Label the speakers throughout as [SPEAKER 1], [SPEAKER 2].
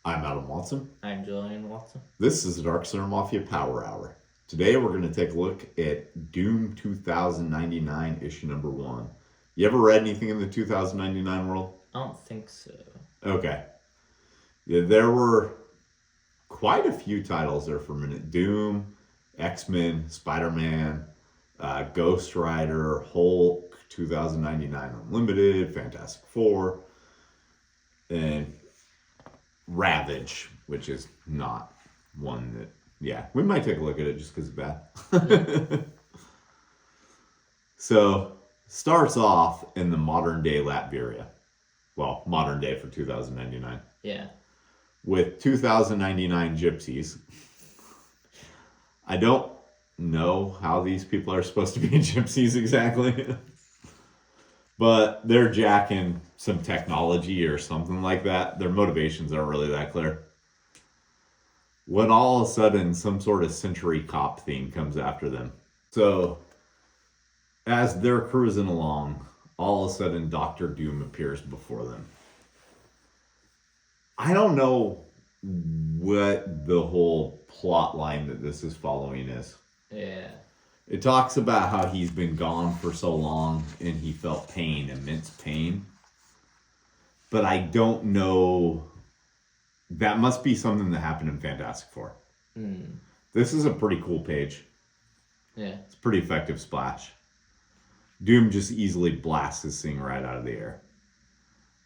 [SPEAKER 1] I'm Adam Watson.
[SPEAKER 2] I'm Julian Watson.
[SPEAKER 1] This is the Dark Center Mafia Power Hour. Today we're going to take a look at Doom 2099 issue number 1. You ever read anything in the 2099 world?
[SPEAKER 2] I don't think so.
[SPEAKER 1] Okay. Yeah, there were quite a few titles there for a minute. Doom, X-Men, Spider-Man, Ghost Rider, Hulk, 2099 Unlimited, Fantastic Four, and Ravage, which is not one that, yeah, we might take a look at it just because it's bad. So, starts off in the modern day Latveria. Well, modern day for 2099.
[SPEAKER 2] Yeah.
[SPEAKER 1] With 2099 gypsies. I don't know how these people are supposed to be gypsies exactly. But they're jacking some technology or something like that. Their motivations aren't really that clear. When all of a sudden some sort of century cop thing comes after them. So as they're cruising along, all of a sudden Doctor Doom appears before them. I don't know what the whole plot line that this is following is.
[SPEAKER 2] Yeah.
[SPEAKER 1] It talks about how he's been gone for so long and he felt pain, immense pain. But I don't know. That must be something that happened in Fantastic Four. This is a pretty cool page.
[SPEAKER 2] Yeah.
[SPEAKER 1] It's a pretty effective splash. Doom just easily blasts this thing right out of the air.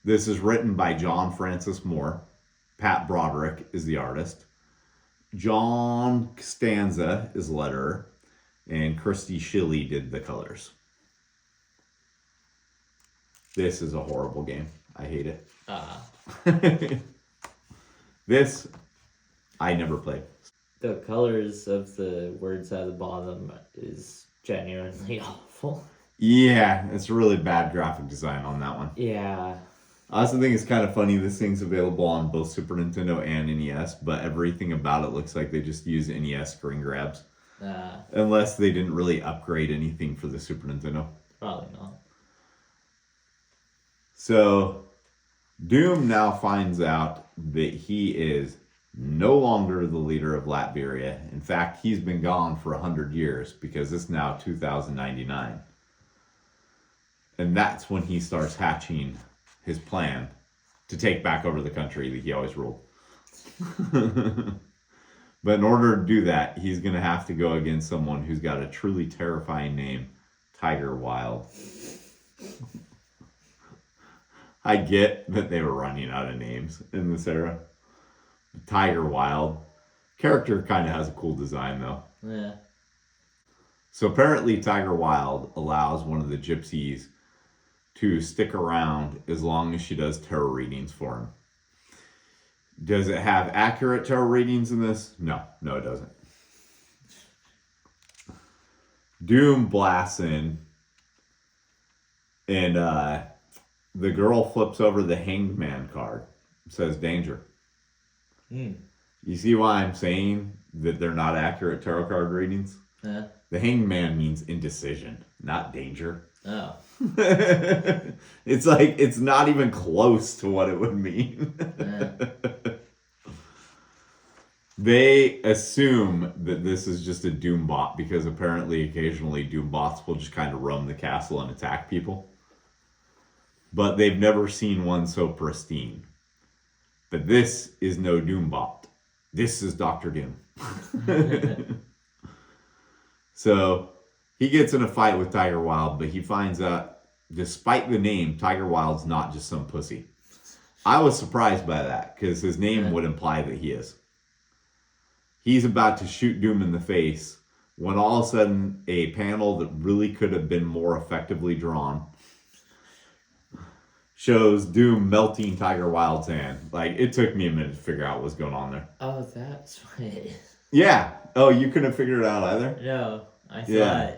[SPEAKER 1] This is written by John Francis Moore. Pat Broderick is the artist. John Costanza is letterer. And Christy Shilley did the colors. This is a horrible game. I hate it. This, I never played.
[SPEAKER 2] The colors of the words at the bottom is genuinely awful.
[SPEAKER 1] Yeah, it's really bad graphic design on that one.
[SPEAKER 2] Yeah.
[SPEAKER 1] I also think it's kind of funny. This thing's available on both Super Nintendo and NES, but everything about it looks like they just use NES screen grabs. Unless they didn't really upgrade anything for the Super Nintendo.
[SPEAKER 2] Probably not.
[SPEAKER 1] So, Doom now finds out that he is no longer the leader of Latveria. In fact, he's been gone for 100 years because it's now 2099. And that's when he starts hatching his plan to take back over the country that he always ruled. But in order to do that, he's going to have to go against someone who's got a truly terrifying name, Tiger Wilde. I get that they were running out of names in this era. Tiger Wilde. Character kind of has a cool design, though.
[SPEAKER 2] Yeah.
[SPEAKER 1] So apparently Tiger Wilde allows one of the gypsies to stick around as long as she does tarot readings for him. Does it have accurate tarot readings in this? No, it doesn't. Doom blasts in, and the girl flips over the Hanged Man card. It says danger. You see why I'm saying that they're not accurate tarot card readings?
[SPEAKER 2] Yeah.
[SPEAKER 1] The Hanged Man means indecision, not danger.
[SPEAKER 2] Oh.
[SPEAKER 1] It's like, it's not even close to what it would mean. They assume that this is just a Doom bot because apparently occasionally Doom bots will just kind of roam the castle and attack people. But they've never seen one so pristine. But this is no Doom bot. This is Dr. Doom. So he gets in a fight with Tiger Wilde, but he finds out, despite the name, Tiger Wilde's not just some pussy. I was surprised by that because his name would imply that he is. He's about to shoot Doom in the face when all of a sudden a panel that really could have been more effectively drawn shows Doom melting Tiger Wilde's hand. Like, it took me a minute to figure out what was going on there.
[SPEAKER 2] Oh, that's what it is.
[SPEAKER 1] Yeah. Oh, you couldn't figure it out either?
[SPEAKER 2] No, I thought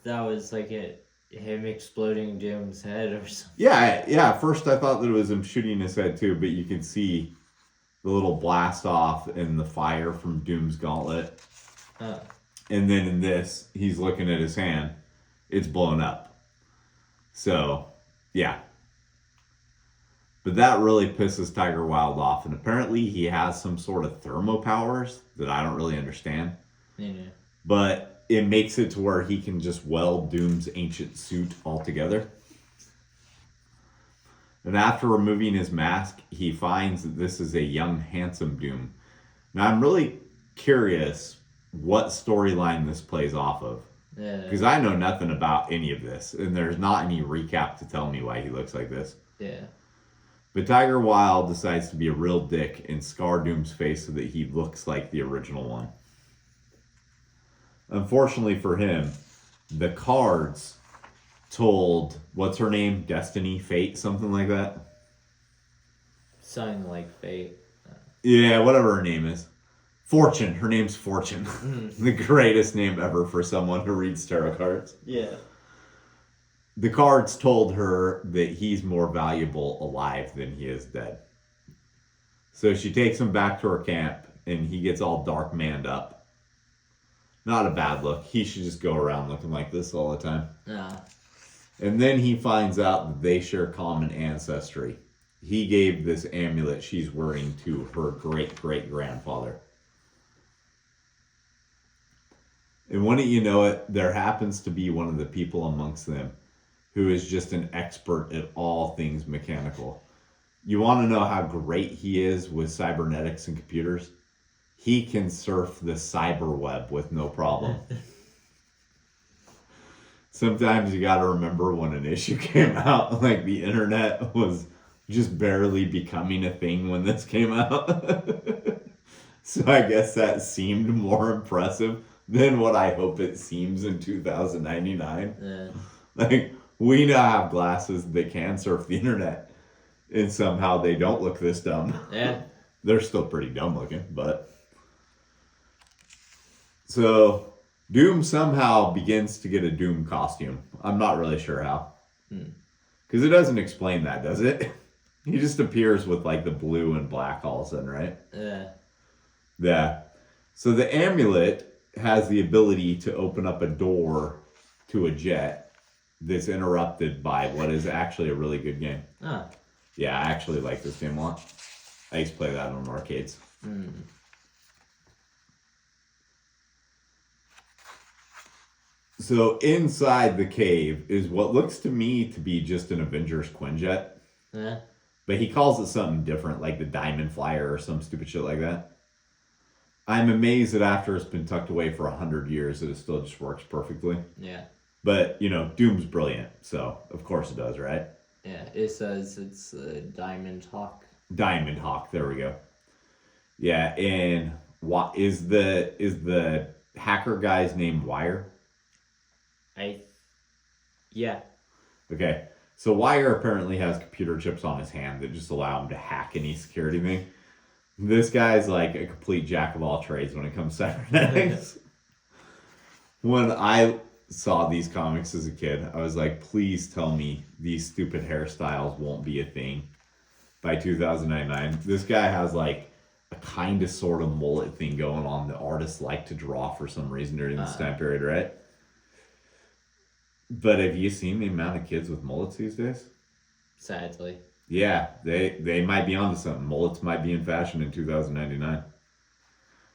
[SPEAKER 2] that was like him exploding Doom's head or something.
[SPEAKER 1] Yeah. At first I thought that it was him shooting his head too, but you can see the little blast off and the fire from Doom's gauntlet. And then in this, he's looking at his hand. It's blown up. So, yeah. But that really pisses Tiger Wild off, and apparently he has some sort of thermo powers that I don't really understand.
[SPEAKER 2] Yeah.
[SPEAKER 1] But it makes it to where he can just weld Doom's ancient suit altogether. And after removing his mask, he finds that this is a young, handsome Doom. Now, I'm really curious what storyline this plays off of.
[SPEAKER 2] Yeah.
[SPEAKER 1] Because I know nothing about any of this, and there's not any recap to tell me why he looks like this.
[SPEAKER 2] Yeah.
[SPEAKER 1] But Tiger Wild decides to be a real dick and scar Doom's face so that he looks like the original one. Unfortunately for him, the cards told, what's her name? Destiny? Fate? Something like that?
[SPEAKER 2] Something like Fate.
[SPEAKER 1] Yeah, whatever her name is. Fortune. Her name's Fortune. The greatest name ever for someone who reads tarot cards.
[SPEAKER 2] Yeah.
[SPEAKER 1] The cards told her that he's more valuable alive than he is dead. So she takes him back to her camp, and he gets all dark manned up. Not a bad look. He should just go around looking like this all the time.
[SPEAKER 2] Yeah.
[SPEAKER 1] And then he finds out that they share common ancestry. He gave this amulet she's wearing to her great-great-grandfather. And wouldn't you know it, there happens to be one of the people amongst them who is just an expert at all things mechanical. You want to know how great he is with cybernetics and computers? He can surf the cyber web with no problem. Sometimes you got to remember when an issue came out, like the internet was just barely becoming a thing when this came out. So I guess that seemed more impressive than what I hope it seems in 2099.
[SPEAKER 2] Yeah.
[SPEAKER 1] Like, we now have glasses that can surf the internet, and somehow they don't look this dumb.
[SPEAKER 2] Yeah.
[SPEAKER 1] They're still pretty dumb looking, but... So, Doom somehow begins to get a Doom costume. I'm not really sure how. Because it doesn't explain that, does it? He just appears with, like, the blue and black all of a sudden, right?
[SPEAKER 2] Yeah.
[SPEAKER 1] Yeah. So the amulet has the ability to open up a door to a jet that's interrupted by what is actually a really good game.
[SPEAKER 2] Ah.
[SPEAKER 1] Yeah, I actually like this game a lot. I used to play that on arcades. So inside the cave is what looks to me to be just an Avengers Quinjet.
[SPEAKER 2] Yeah.
[SPEAKER 1] But he calls it something different, like the Diamond Flyer or some stupid shit like that. I'm amazed that after it's been tucked away for 100 years that it still just works perfectly.
[SPEAKER 2] Yeah.
[SPEAKER 1] But, you know, Doom's brilliant, so of course it does, right?
[SPEAKER 2] Yeah. It says it's a Diamond Hawk.
[SPEAKER 1] Diamond Hawk, there we go. Yeah, and what is the hacker guy's name Wire?
[SPEAKER 2] Yeah.
[SPEAKER 1] Okay. So Wire apparently has computer chips on his hand that just allow him to hack any security thing. This guy's like a complete jack of all trades when it comes to cybernetics. When I saw these comics as a kid, I was like, please tell me these stupid hairstyles won't be a thing by 2099. This guy has like a kind of sort of mullet thing going on that artists like to draw for some reason during this time period, right? But have you seen the amount of kids with mullets these days?
[SPEAKER 2] Sadly.
[SPEAKER 1] Yeah, they might be onto something. Mullets might be in fashion in 2099.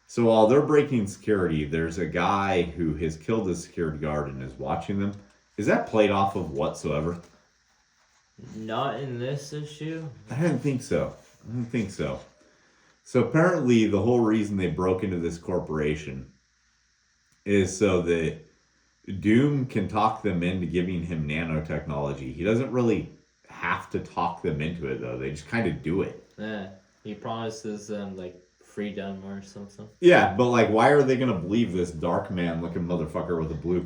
[SPEAKER 1] So while they're breaking security, there's a guy who has killed a security guard and is watching them. Is that played off of whatsoever?
[SPEAKER 2] Not in this issue.
[SPEAKER 1] I didn't think so. So apparently the whole reason they broke into this corporation is so that Doom can talk them into giving him nanotechnology. He doesn't really have to talk them into it, though. They just kind of do it.
[SPEAKER 2] Yeah. He promises them, like, freedom or something.
[SPEAKER 1] Yeah, but, like, why are they going to believe this dark man-looking motherfucker with a blue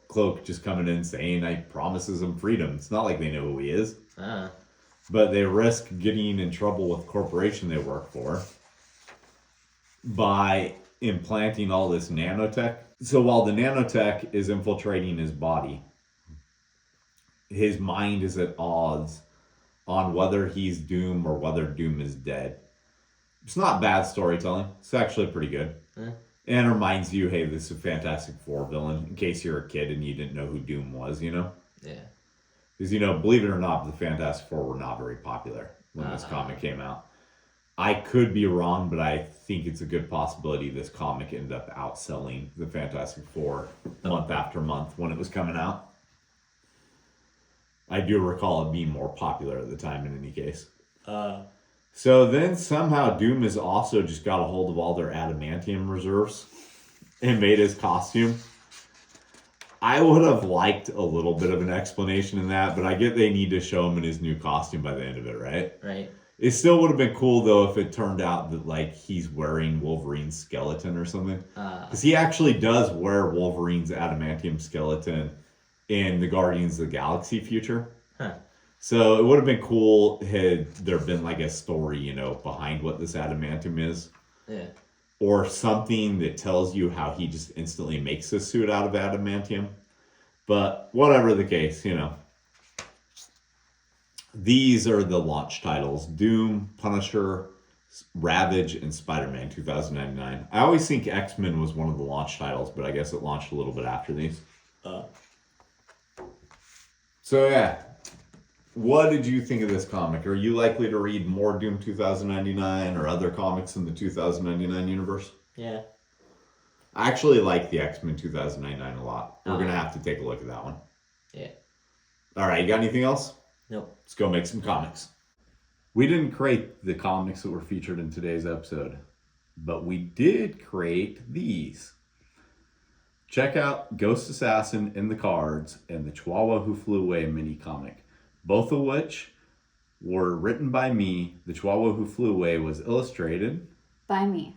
[SPEAKER 1] cloak just coming in saying I promises them freedom? It's not like they know who he is. But they risk getting in trouble with the corporation they work for by implanting all this nanotech. So while the nanotech is infiltrating his body, his mind is at odds on whether he's Doom or whether Doom is dead. It's not bad storytelling. It's actually pretty good. And it reminds you, hey, this is a Fantastic Four villain, in case you're a kid and you didn't know who Doom was, you know?
[SPEAKER 2] Yeah.
[SPEAKER 1] Because, you know, believe it or not, the Fantastic Four were not very popular. when this comic came out. I could be wrong, but I think it's a good possibility this comic ended up outselling the Fantastic Four month after month when it was coming out. I do recall it being more popular at the time in any case. So then somehow Doom has also just got a hold of all their adamantium reserves and made his costume. I would have liked a little bit of an explanation in that, but I get they need to show him in his new costume by the end of it, right?
[SPEAKER 2] Right.
[SPEAKER 1] It still would have been cool though if it turned out that like he's wearing Wolverine's skeleton or something, because he actually does wear Wolverine's adamantium skeleton in the Guardians of the Galaxy future.
[SPEAKER 2] Huh.
[SPEAKER 1] So it would have been cool had there been like a story, behind what this adamantium is.
[SPEAKER 2] Yeah.
[SPEAKER 1] Or something that tells you how he just instantly makes this suit out of adamantium. But whatever the case, These are the launch titles: Doom, Punisher, Ravage, and Spider-Man 2099. I always think X-Men was one of the launch titles, but I guess it launched a little bit after these. So yeah, what did you think of this comic? Are you likely to read more Doom 2099 or other comics in the 2099 universe?
[SPEAKER 2] Yeah.
[SPEAKER 1] I actually like the X-Men 2099 a lot. We're going to have to take a look at that one.
[SPEAKER 2] Yeah.
[SPEAKER 1] All right, you got anything else?
[SPEAKER 2] Nope.
[SPEAKER 1] Let's go make some comics. We didn't create the comics that were featured in today's episode, but we did create these. Check out Ghost Assassin in the Cards and the Chihuahua Who Flew Away mini comic, both of which were written by me. The Chihuahua Who Flew Away was illustrated
[SPEAKER 3] By me.